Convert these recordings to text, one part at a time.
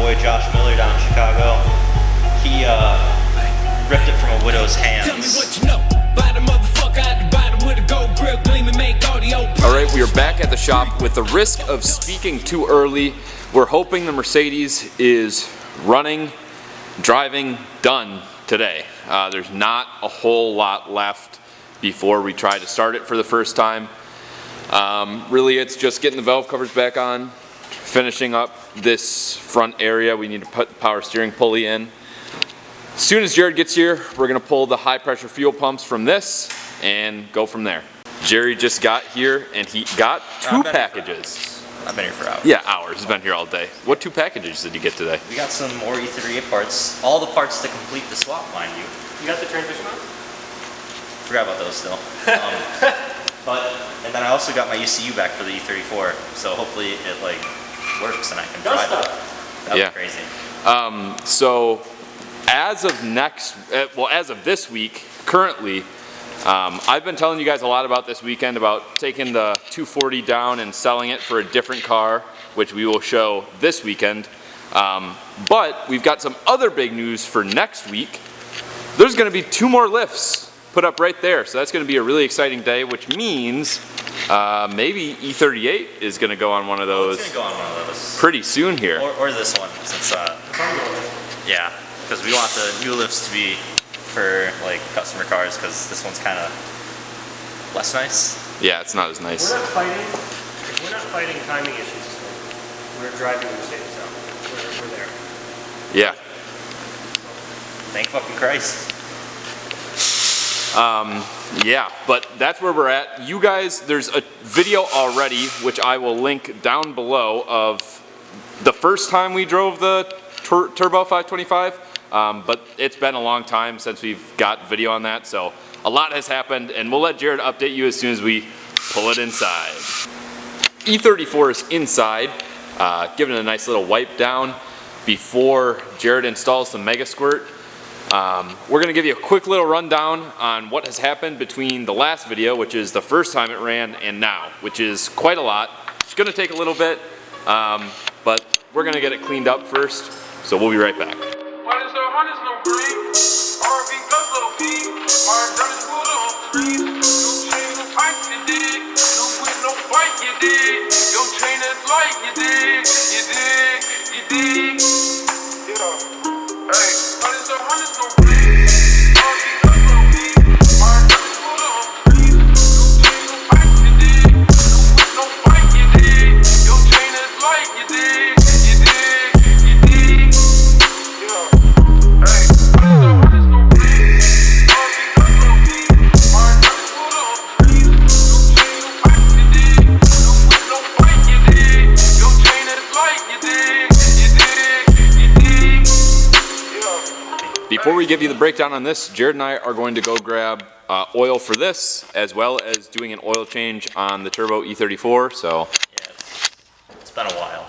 boy Josh Miller down in Chicago. He ripped it from a widow's hands. Tell me what you know. Buy the motherfucker out the bottom with a gold grill, gleam and make audio. Alright, we are back at the shop. With the risk of speaking too early, we're hoping the Mercedes is running, driving, done today. There's not a whole lot left before we try to start it for the first time. Really, it's just getting the valve covers back on, finishing up this front area. We need to put the power steering pulley in. As soon as Jared gets here, we're gonna pull the high pressure fuel pumps from this and go from there. Jerry just got here and he got two packages. I've been here for hours. Yeah, hours. He's been here all day. What two packages did you get today? We got some more E38 parts. All the parts to complete the swap, mind you. You got the transmission on? Forgot about those still. And then I also got my ECU back for the E34. So hopefully it like works and I can drive it. That would be crazy. So as of as of this week, currently, I've been telling you guys a lot about this weekend about taking the 240 down and selling it for a different car, which we will show this weekend. But we've got some other big news for next week. There's going to be 2 more lifts put up right there, so that's going to be a really exciting day, which means maybe E38 is going to go on one of those. It's going to go on one of those pretty soon here. Or this one, since yeah, because we want the new lifts to be for like customer cars, because this one's kind of less nice. Yeah, it's not as nice. We're not fighting timing issues. We're driving the Mercedes out. We're there. Yeah. Thank fucking Christ. Yeah, but that's where we're at. You guys, there's a video already, which I will link down below, of the first time we drove the Turbo 525. But it's been a long time since we've got video on that, so a lot has happened, and we'll let Jared update you as soon as we pull it inside. E34 is inside, giving it a nice little wipe down before Jared installs the Mega Squirt. We're going to give you a quick little rundown on what has happened between the last video, which is the first time it ran, and now, which is quite a lot. It's going to take a little bit, but we're going to get it cleaned up first, so we'll be right back. Before we give you the breakdown on this, Jared and I are going to go grab oil for this, as well as doing an oil change on the Turbo E34, so. Yeah, it's been a while.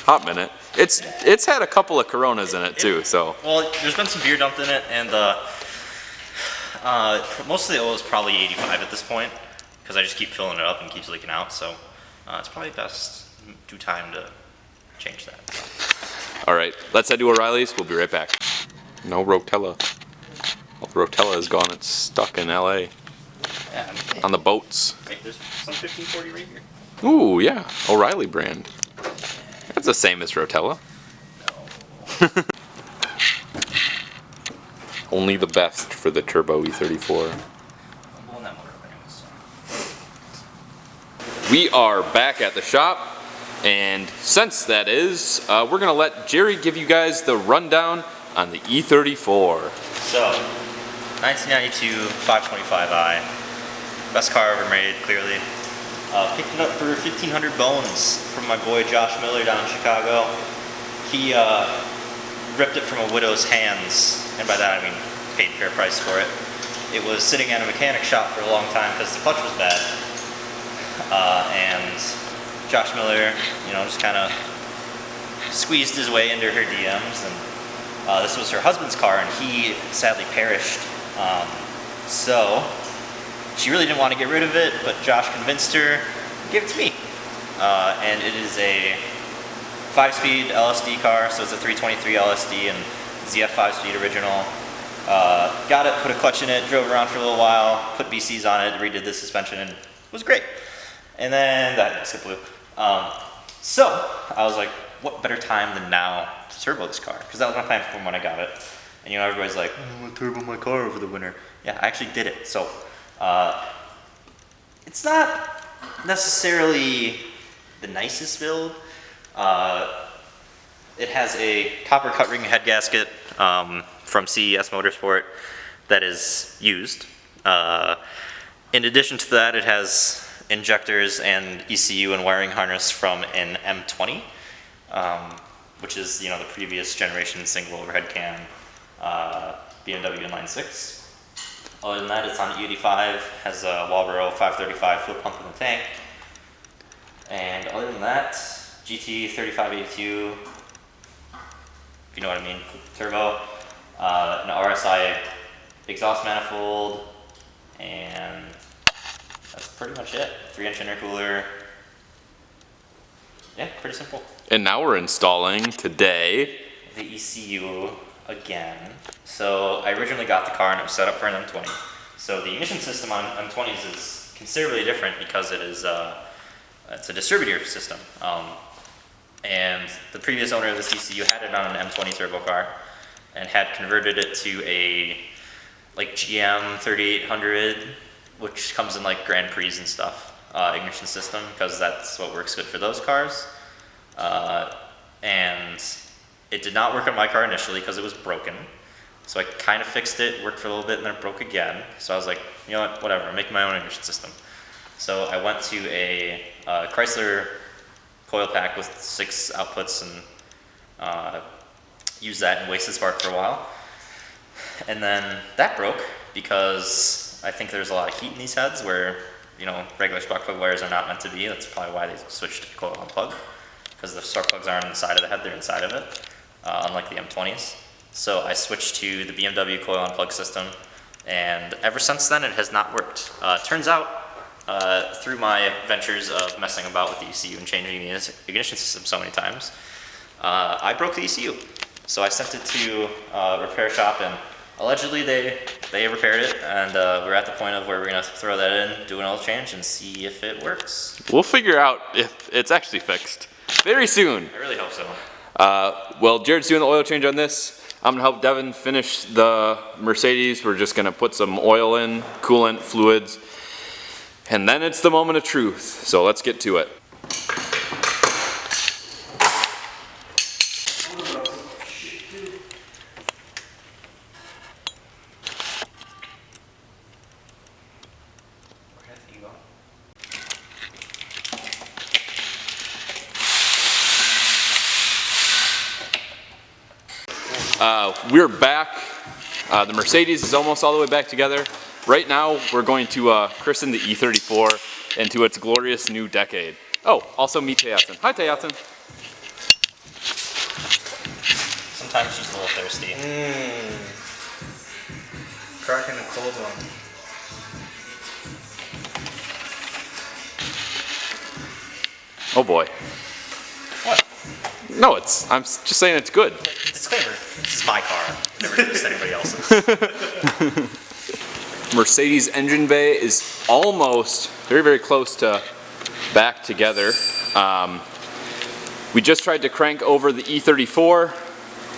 Hot minute. It's had a couple of Coronas in it too, so. Well, there's been some beer dumped in it, and most of the oil is probably 85 at this point, because I just keep filling it up and it keeps leaking out, so it's probably best due time to change that. All right, let's head to O'Reilly's. We'll be right back. No Rotella. Well, the Rotella is gone. It's stuck in LA. Yeah, on the boats. Wait, there's some 1540 right here. Ooh, yeah. O'Reilly brand. That's the same as Rotella. No. Only the best for the Turbo E34. I'm blowing that motor up anyways. We are back at the shop, and since that is, we're going to let Jerry give you guys the rundown on the E34. So, 1992 525i, best car ever made, clearly. Picked it up for 1,500 bones from my boy Josh Miller down in Chicago. He ripped it from a widow's hands, and by that I mean paid fair price for it. It was sitting at a mechanic shop for a long time because the clutch was bad, and Josh Miller, you know, just kind of squeezed his way into her DMs, and this was her husband's car, and he sadly perished. So she really didn't want to get rid of it, but Josh convinced her to give it to me. And it is a 5-speed LSD car, so it's a 323 LSD and ZF 5-speed original. Got it, put a clutch in it, drove around for a little while, put BCs on it, redid the suspension, and it was great. And then that gasket blew. So I was like, what better time than now to turbo this car? Because that was my plan from when I got it. And you know, everybody's like, I'm gonna turbo my car over the winter. Yeah, I actually did it. So it's not necessarily the nicest build. It has a copper cut ring head gasket from CES Motorsport that is used. In addition to that, it has injectors and ECU and wiring harness from an M20, which is the previous generation single overhead cam BMW inline 6. Other than that, it's on E85, has a Walbro 535 flip pump in the tank. And other than that, GT 3582, if you know what I mean, turbo, an RSI exhaust manifold, and that's pretty much it. 3-inch intercooler. Yeah, pretty simple. And now we're installing today The ECU again. So I originally got the car and it was set up for an M20. So the ignition system on M20s is considerably different because it is it's a distributor system. And the previous owner of this ECU had it on an M20 turbo car and had converted it to a GM 3800, which comes in like Grand Prix and stuff, ignition system, because that's what works good for those cars. And it did not work on my car initially because it was broken. So I kind of fixed it, worked for a little bit, and then it broke again. So I was like, you know what, whatever, I'm making my own ignition system. So I went to a Chrysler coil pack with 6 outputs and used that and wasted spark for a while. And then that broke because I think there's a lot of heat in these heads where, regular spark plug wires are not meant to be. That's probably why they switched to coil on plug, because the spark plugs aren't inside of the head, they're inside of it, unlike the M20s. So I switched to the BMW coil on plug system, and ever since then it has not worked. Turns out, through my ventures of messing about with the ECU and changing the ignition system so many times, I broke the ECU. So I sent it to a repair shop, and allegedly they repaired it, and we're at the point of where we're going to throw that in, do an oil change, and see if it works. We'll figure out if it's actually fixed very soon. I really hope so. Well, Jared's doing the oil change on this. I'm gonna help Devin finish the Mercedes. We're just gonna put some oil in, coolant, fluids, and then it's the moment of truth. So let's get to it. We're back. The Mercedes is almost all the way back together. Right now, we're going to christen the E34 into its glorious new decade. Oh, also meet Tayatsun. Hi, Tayatsun. Sometimes she's a little thirsty. Cracking a cold one. Oh boy. What? No, I'm just saying it's good. Disclaimer, this is my car. Never used anybody else's. Mercedes engine bay is almost very, very close to back together. We just tried to crank over the E34.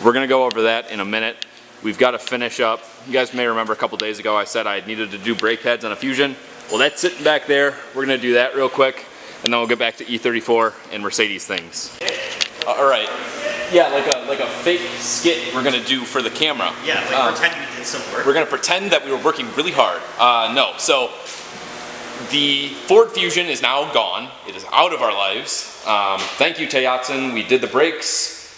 We're gonna go over that in a minute. We've got to finish up. You guys may remember a couple days ago I said I needed to do brake pads on a Fusion. Well, that's sitting back there. We're gonna do that real quick, and then we'll get back to E34 and Mercedes things. All right. Yeah, like a fake skit we're gonna do for the camera. Yeah, pretend you did some work. We're gonna pretend that we were working really hard. No, so the Ford Fusion is now gone. It is out of our lives. Thank you, Tayatsun. We did the brakes,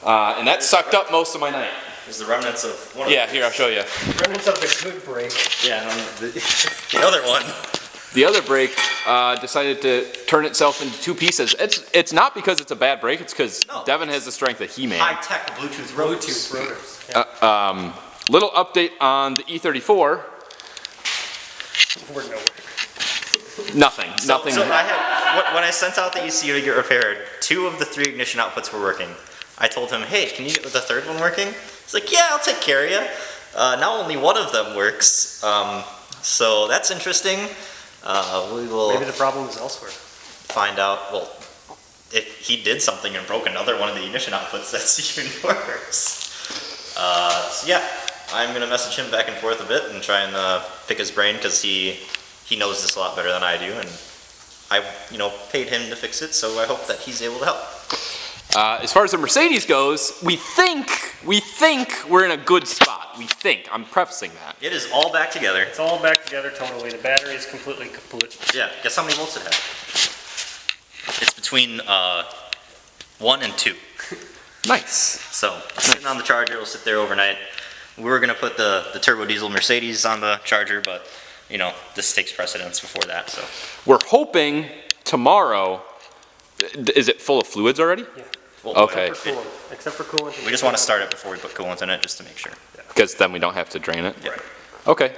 and that sucked up most of my night. There's the remnants of one of Yeah, here, I'll show you. Remnants of the good break. Yeah, the other one. The other brake decided to turn itself into 2 pieces. It's not because it's a bad brake, it's because Devin has the strength of He-Man. High-tech Bluetooth rotors. Rotors. Little update on the E34. We're nowhere. Nothing. So I had, when I sent out the ECU to get repaired, 2 of the 3 ignition outputs were working. I told him, hey, can you get the 3rd one working? He's like, yeah, I'll take care of you. Now only 1 of them works, so that's interesting. We will Maybe the problem is elsewhere. find out, well, if he did something and broke another one of the ignition outputs, that's even worse. So yeah, I'm gonna message him back and forth a bit and try and pick his brain, because he knows this a lot better than I do, and I, paid him to fix it, so I hope that he's able to help. As far as the Mercedes goes, we think we're in a good spot. We think. I'm prefacing that. It is all back together. It's all back together totally. The battery is completely kaput. Yeah, guess how many volts it has? It's between 1 and 2. Nice. So, sitting on the charger, it'll sit there overnight. We were gonna put the turbo diesel Mercedes on the charger, but this takes precedence before that, so. We're hoping tomorrow. Is it full of fluids already? Yeah. Well, Okay. Except for coolant. we just want to start it before we put coolant in it, just to make sure. Because then we don't have to drain it. Yeah. Okay.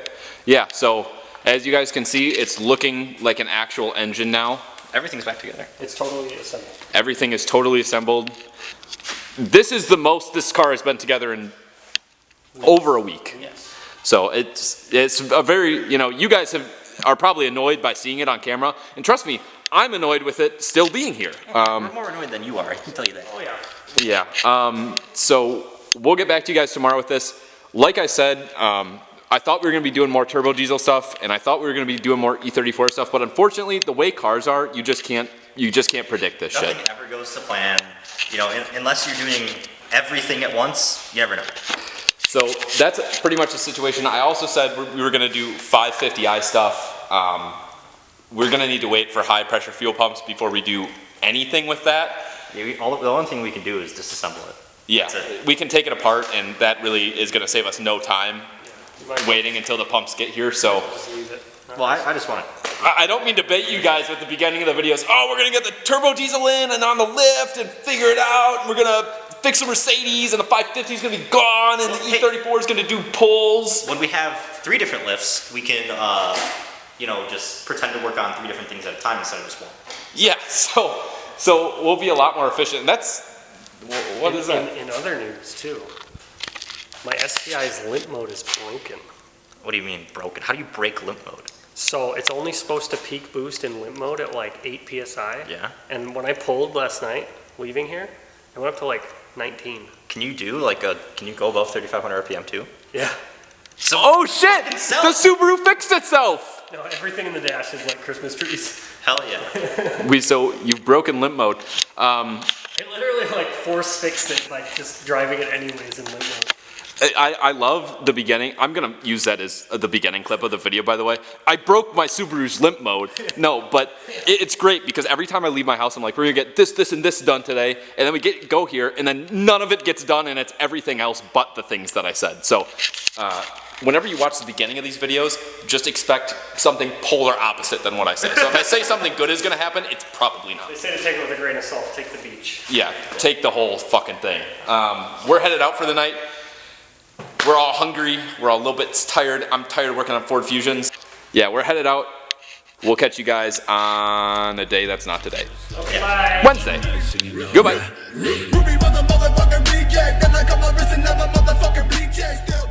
Yeah. So as you guys can see, it's looking like an actual engine now. Everything's back together. It's totally assembled. Everything is totally assembled. This is the most this car has been together in over a week. Yes. So it's a very, you guys are probably annoyed by seeing it on camera, and trust me, I'm annoyed with it still being here. We're more annoyed than you are, I can tell you that. Oh yeah. Yeah. So we'll get back to you guys tomorrow with this. Like I said, I thought we were gonna be doing more turbo diesel stuff, and I thought we were gonna be doing more E34 stuff, but unfortunately, the way cars are, you just can't predict this shit. Nothing ever goes to plan. Unless you're doing everything at once, you never know. So that's pretty much the situation. I also said we were gonna do 550i stuff. We're gonna need to wait for high pressure fuel pumps before we do anything with that. Yeah, the only thing we can do is disassemble it. Yeah, That's it. we can take it apart, and that really is gonna save us no time waiting until the pumps get here. So Just leave it. Well, I just want to. I don't mean to bait you guys at the beginning of the videos. Oh, we're gonna get the turbo diesel in and on the lift and figure it out, and we're gonna fix the Mercedes, and the 550 is gonna be gone, and the E34 is gonna do pulls. When we have 3 different lifts, we can, just pretend to work on 3 different things at a time instead of just one. Yeah, so we'll be a lot more efficient. That's what is that? In other news too, my STI's limp mode is broken. What do you mean broken? How do you break limp mode? So it's only supposed to peak boost in limp mode at like 8 PSI. Yeah. And when I pulled last night, leaving here, I went up to like 19. Can you do can you go above 3,500 RPM too? Yeah. So, Oh shit! Itself. The Subaru fixed itself! No, everything in the dash is like Christmas trees. hell yeah. So you've broken limp mode. It literally like force fixed it, like just driving it anyways in limp mode. I love the beginning. I'm gonna use that as the beginning clip of the video, by the way. I broke my Subaru's limp mode. No, but it's great because every time I leave my house, I'm like, we're gonna get this, and this done today, and then we go here, and then none of it gets done, and it's everything else but the things that I said. So, whenever you watch the beginning of these videos, just expect something polar opposite than what I say. So if I say something good is gonna happen, it's probably not. They say to take it with a grain of salt, take the beach. Yeah, take the whole fucking thing. We're headed out for the night. We're all hungry. We're all a little bit tired. I'm tired of working on Ford Fusions. Yeah, we're headed out. We'll catch you guys on a day that's not today. Okay, bye. Wednesday. Goodbye. Ruby was a motherfucking reject, then I got my wrist and never motherfucking bleach, yeah, still